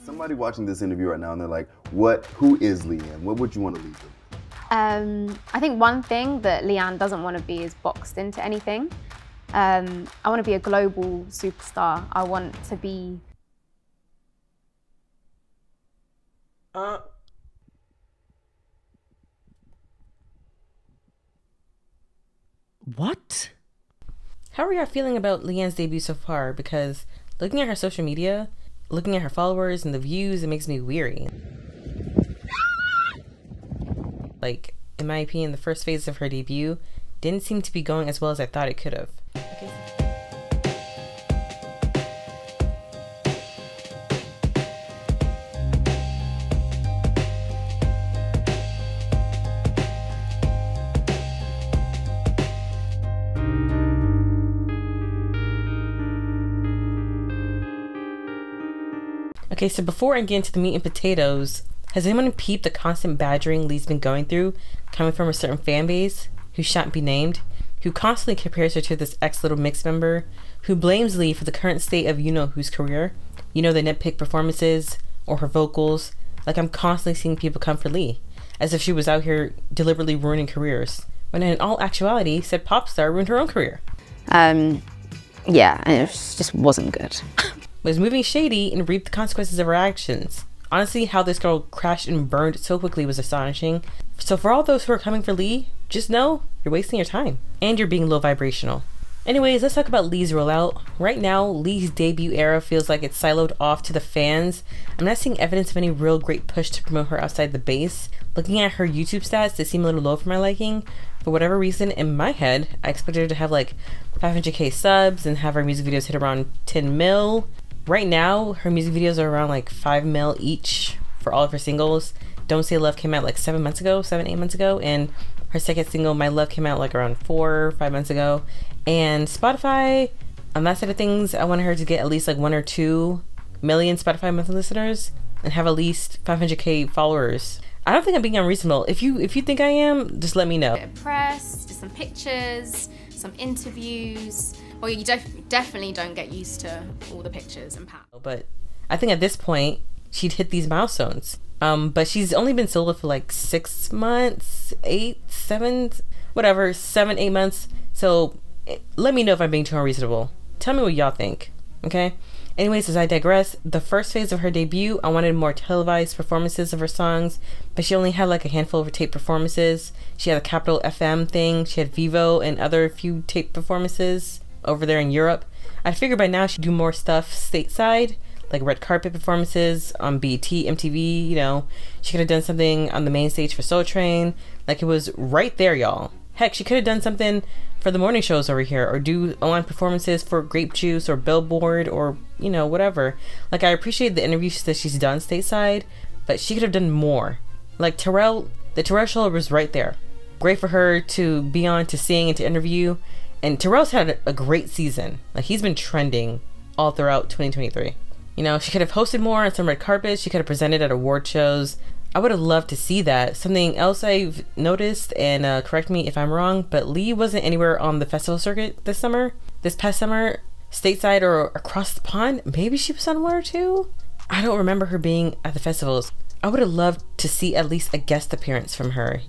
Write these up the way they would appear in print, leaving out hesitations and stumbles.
Somebody watching this interview right now and they're like, who is Leigh Anne? What would you want to leave them? I think one thing that Leigh Anne doesn't want to be is boxed into anything. I want to be a global superstar. I want to be... What? How are y'all feeling about Leigh Anne's debut so far? Because looking at her social media, looking at her followers and the views, it makes me weary. Like, in my opinion, the first phase of her debut didn't seem to be going as well as I thought it could have. Okay, so before I get into the meat and potatoes, has anyone peeped the constant badgering Leigh's been going through, coming from a certain fan base, who shan't be named, who constantly compares her to this ex-Little Mix member, who blames Leigh for the current state of you-know-whose career, the nitpick performances, or her vocals. Like, I'm constantly seeing people come for Leigh, as if she was out here deliberately ruining careers, when in all actuality, said pop star ruined her own career. Yeah, it just wasn't good. Was moving shady and reaped the consequences of her actions. Honestly, how this girl crashed and burned so quickly was astonishing. So for all those who are coming for Leigh, just know you're wasting your time. And you're being low vibrational. Anyways, let's talk about Leigh's rollout. Right now, Leigh's debut era feels like it's siloed off to the fans. I'm not seeing evidence of any real great push to promote her outside the base. Looking at her YouTube stats, they seem a little low for my liking. For whatever reason, in my head, I expected her to have like 500k subs and have her music videos hit around 10 mil. Right now, her music videos are around like 5 mil each for all of her singles. Don't Say Love came out like 8 months ago, and her second single, My Love, came out like around 4 or 5 months ago. And Spotify, on that side of things, I wanted her to get at least like 1 or 2 million Spotify monthly listeners and have at least 500k followers. I don't think I'm being unreasonable. If you think I am, just let me know. Press, just some pictures, some interviews. Well, you definitely don't get used to all the pictures and pats. But I think at this point, she'd hit these milestones. But she's only been solo for like 6 months, 7, 8 months. So let me know if I'm being too unreasonable. Tell me what y'all think, okay? Anyways, as I digress, the first phase of her debut, I wanted more televised performances of her songs, but she only had like a handful of tape performances. She had a Capital FM thing, she had Vivo and other few tape performances over there in Europe. I figured by now she'd do more stuff stateside, like red carpet performances on BET, MTV, She could have done something on the main stage for Soul Train. Like, it was right there, y'all. Heck, she could have done something for the morning shows over here, or do online performances for Grape Juice or Billboard or, whatever. Like, I appreciate the interviews that she's done stateside, but she could have done more. Like, the Terrell show was right there. Great for her to be on, to sing and to interview. And Terrell's had a great season. Like, he's been trending all throughout 2023. She could have hosted more on some red carpets. She could have presented at award shows. I would have loved to see that. Something else I've noticed, and correct me if I'm wrong, but Leigh wasn't anywhere on the festival circuit this past summer, stateside or across the pond. Maybe she was on 1 or 2. I don't remember her being at the festivals. I would have loved to see at least a guest appearance from her,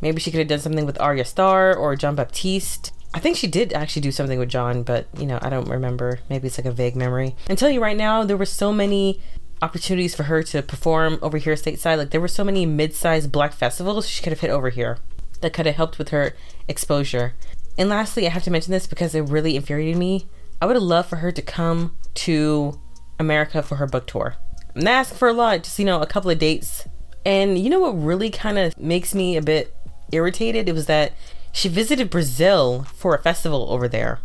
Maybe she could have done something with Arya Starr or John Baptiste. I think she did actually do something with John, but, I don't remember. Maybe it's like a vague memory. I'm telling you right now, there were so many opportunities for her to perform over here stateside. Like, there were so many mid-sized black festivals she could have hit over here that could have helped with her exposure. And lastly, I have to mention this because it really infuriated me. I would have loved for her to come to America for her book tour. I'm not asking for a lot, just, a couple of dates. And you know what really kind of makes me a bit irritated? It was that she visited Brazil for a festival over there.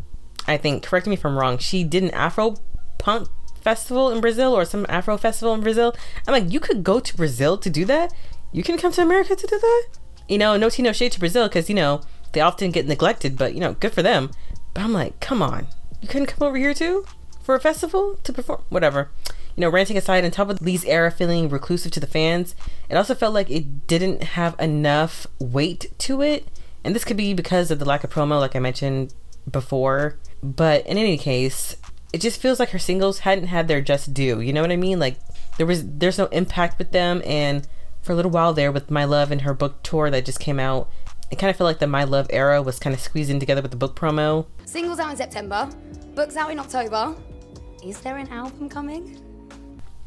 I think, correct me if I'm wrong, she did an Afro punk festival in Brazil, or some Afro festival in Brazil. I'm like, you could go to Brazil to do that? You can come to America to do that? No tea, no shade to Brazil, because, they often get neglected, but, good for them. But I'm like, come on. You couldn't come over here too? For a festival? To perform? Whatever. Ranting aside, on top of Leigh's era feeling reclusive to the fans, it also felt like it didn't have enough weight to it. And this could be because of the lack of promo, like I mentioned before. But in any case, it just feels like her singles hadn't had their just due. You know what I mean? Like, there's no impact with them. And for a little while there with My Love and her book tour that just came out, it kind of felt like the My Love era was kind of squeezed in together with the book promo. Singles out in September, books out in October. Is there an album coming?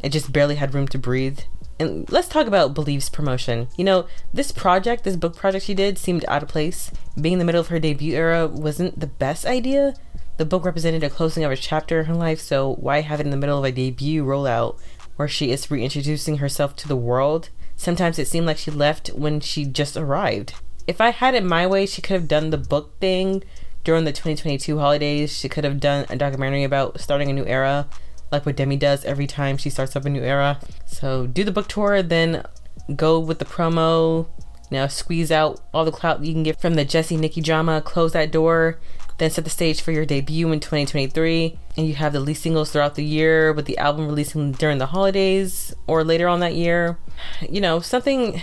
It just barely had room to breathe. And let's talk about Believe's promotion. You know, this book project she did seemed out of place. Being in the middle of her debut era wasn't the best idea. The book represented a closing of a chapter in her life, so why have it in the middle of a debut rollout where she is reintroducing herself to the world? Sometimes it seemed like she left when she just arrived. If I had it my way, she could have done the book thing during the 2022 holidays. She could have done a documentary about starting a new era, like what Demi does every time she starts up a new era. So do the book tour, then go with the promo, you know, squeeze out all the clout you can get from the Jessie Nicki drama, close that door, then set the stage for your debut in 2023. And you have the lead singles throughout the year with the album releasing during the holidays or later on that year. You know, something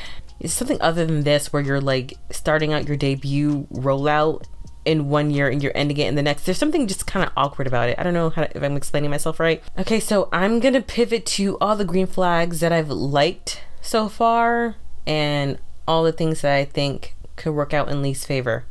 other than this where you're like starting out your debut rollout in one year and you're ending it in the next. There's something just kind of awkward about it. I don't know if I'm explaining myself right. Okay, so I'm gonna pivot to all the green flags that I've liked so far and all the things that I think could work out in Leigh's favor.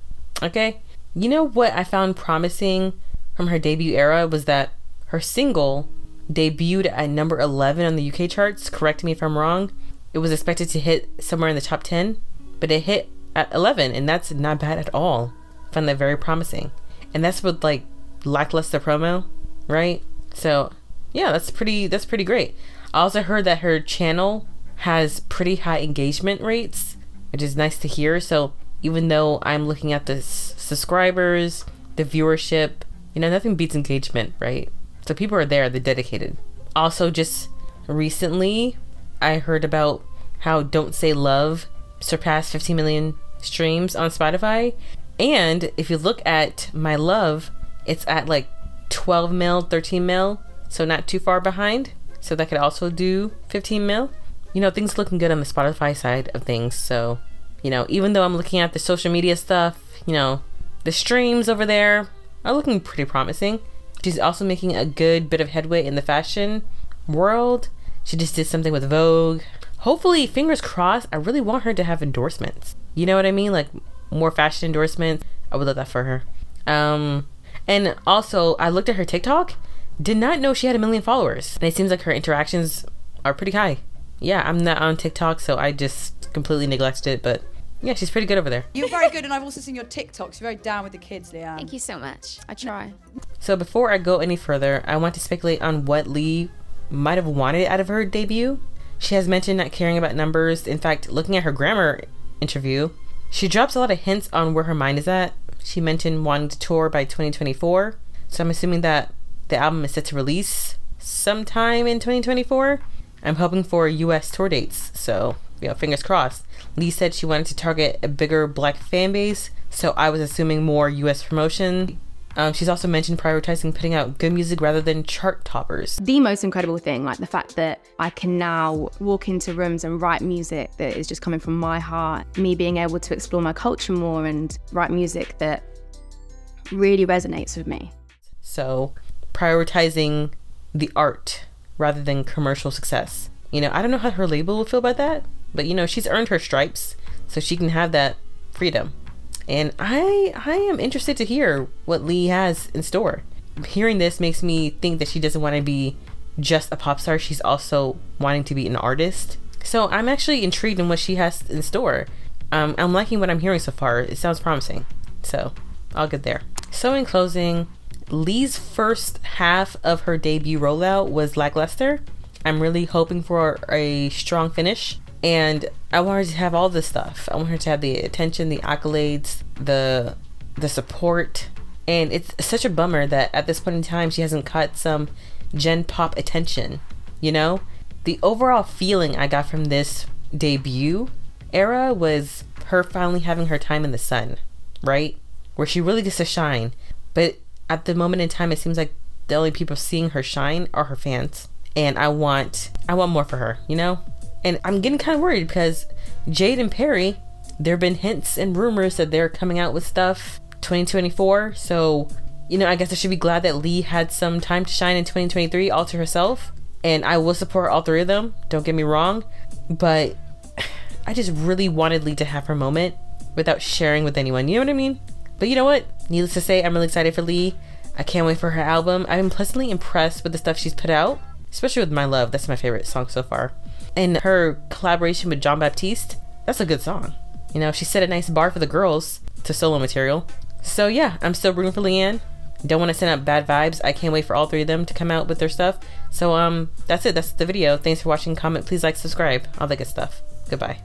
Okay, you know what I found promising from her debut era was that her single debuted at number 11 on the UK charts. Correct me if I'm wrong. It was expected to hit somewhere in the top 10, but it hit at 11, and that's not bad at all. Found that very promising, and that's with like lackluster promo, right? So yeah, that's pretty great. I also heard that her channel has pretty high engagement rates, which is nice to hear. So even though I'm looking at the subscribers, the viewership, you know, nothing beats engagement, right? So people are there, they're dedicated. Also, just recently I heard about how Don't Say Love surpassed 15 million streams on Spotify. And if you look at My Love, it's at like 12 mil, 13 mil. So not too far behind. So that could also do 15 mil. You know, things looking good on the Spotify side of things. So, you know, even though I'm looking at the social media stuff, you know, the streams over there are looking pretty promising. She's also making a good bit of headway in the fashion world. She just did something with Vogue. Hopefully, fingers crossed, I really want her to have endorsements. You know what I mean? Like more fashion endorsements. I would love that for her. And also, I looked at her TikTok. Did not know she had 1 million followers. And it seems like her interactions are pretty high. Yeah, I'm not on TikTok, so I just completely neglected it. But yeah, she's pretty good over there. You're very good, and I've also seen your TikToks. You're very down with the kids, Leigh Anne. Thank you so much. I try. So before I go any further, I want to speculate on what Leigh might have wanted out of her debut. She has mentioned not caring about numbers. In fact, looking at her Grammar interview, she drops a lot of hints on where her mind is at. She mentioned wanting to tour by 2024. So I'm assuming that the album is set to release sometime in 2024. I'm hoping for US tour dates. So, you know, fingers crossed. Leigh said she wanted to target a bigger Black fan base. So I was assuming more US promotion. She's also mentioned prioritizing putting out good music rather than chart toppers. The most incredible thing, like the fact that I can now walk into rooms and write music that is just coming from my heart, me being able to explore my culture more and write music that really resonates with me. So prioritizing the art rather than commercial success. You know, I don't know how her label will feel about that, but you know, she's earned her stripes, so she can have that freedom. And I am interested to hear what Leigh has in store. Hearing this makes me think that she doesn't want to be just a pop star. She's also wanting to be an artist. So I'm actually intrigued in what she has in store. I'm liking what I'm hearing so far. It sounds promising. So all good there. So in closing, Leigh's first half of her debut rollout was lackluster. I'm really hoping for a strong finish. And I want her to have all this stuff. I want her to have the attention, the accolades, the support. And it's such a bummer that at this point in time, she hasn't caught some Gen Pop attention. You know? The overall feeling I got from this debut era was her finally having her time in the sun, right? Where she really gets to shine. But at the moment in time, it seems like the only people seeing her shine are her fans. And I want more for her, you know? And I'm getting kind of worried because Jade and Perry, there have been hints and rumors that they're coming out with stuff 2024. So, you know, I guess I should be glad that Leigh had some time to shine in 2023 all to herself. and I will support all three of them, don't get me wrong, but I just really wanted Leigh to have her moment without sharing with anyone, you know what I mean? But you know what? Needless to say, I'm really excited for Leigh. I can't wait for her album. I've been pleasantly impressed with the stuff she's put out, especially with My Love. That's my favorite song so far. And her collaboration with John Baptiste, that's a good song. You know, she set a nice bar for the girls to solo material. So yeah, I'm still rooting for Leigh Anne. Don't want to send out bad vibes. I can't wait for all three of them to come out with their stuff. So that's it. That's the video. Thanks for watching. Comment, please like, subscribe, all that good stuff. Goodbye.